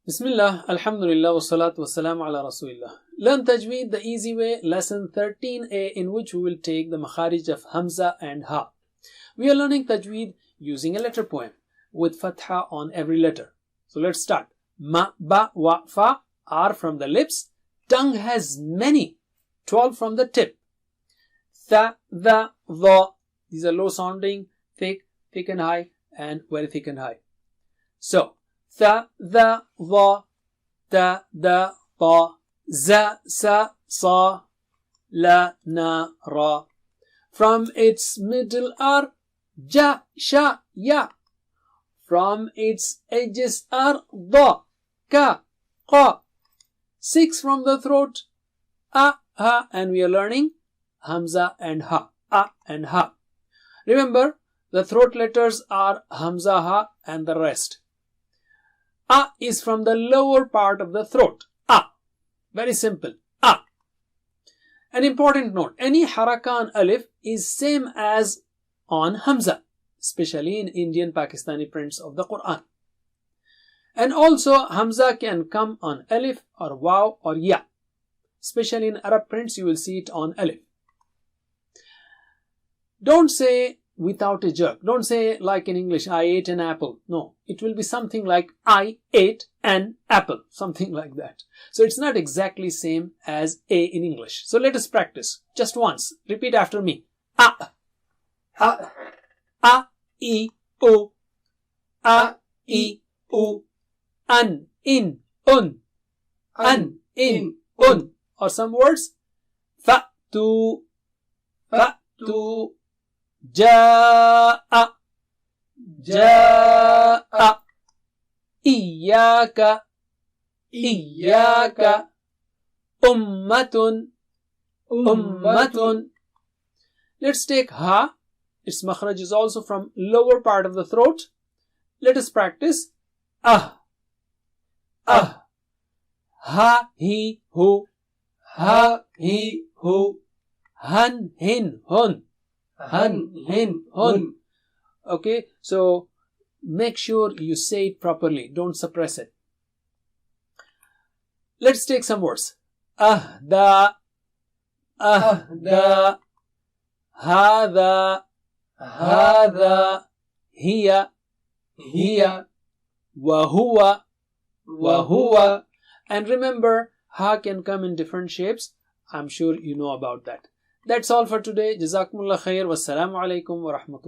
Bismillah, alhamdulillah, wassalatu wassalamu ala rasulillah. Learn Tajweed the easy way, lesson 13a, in which we will take the makharij of Hamza and Ha. We are learning Tajweed using a letter poem with fatha on every letter. So let's start. Ma, ba, wa, fa are from the lips. Tongue has many, 12 from the tip. Tha, the, dha, these are low sounding, thick and high, and very thick and high. So, tha, the, dha, ta, da, ta, za, sa, sa, la, na, ra. From its middle are ja, sha, ya. From its edges are da, ka, qa. 6 from the throat, a, ha, and we are learning Hamza and Ha, a and ha. Remember, the throat letters are Hamza, Ha, and the rest. A is from the lower part of the throat. A. Very simple. A. An important note. Any haraka on alif is same as on Hamza, especially in Indian Pakistani prints of the Quran. And also Hamza can come on alif or waw or ya. Especially in Arab prints you will see it on alif. Don't say without a jerk. Don't say like in English, I ate an apple. No, it will be something like I ate an apple. Something like that. So it's not exactly same as a in English. So let us practice. Just once. Repeat after me. A. A. A. I. O. A. I. O. An. In. Un. An. In. Un. Or some words. Fa. Tu. Fa. Tu. Ja'a, ja'a, iyaka, iyaka, ummatun, ummatun. Let's take Ha. Its makhraj is also from lower part of the throat. Let us practice. Ah, ah, ha, he, hu, ha, he, hu, han, hin, hun. Han, hin, hun. Okay, so make sure you say it properly. Don't suppress it. Let's take some words. Ahda, ahda, hada, hada, hiya, hiya, wahuwa, wahuwa. And remember, Ha can come in different shapes. I'm sure you know about that. That's all for today. Jazakumullah khair. Wassalamu alaikum wa rahmatullah.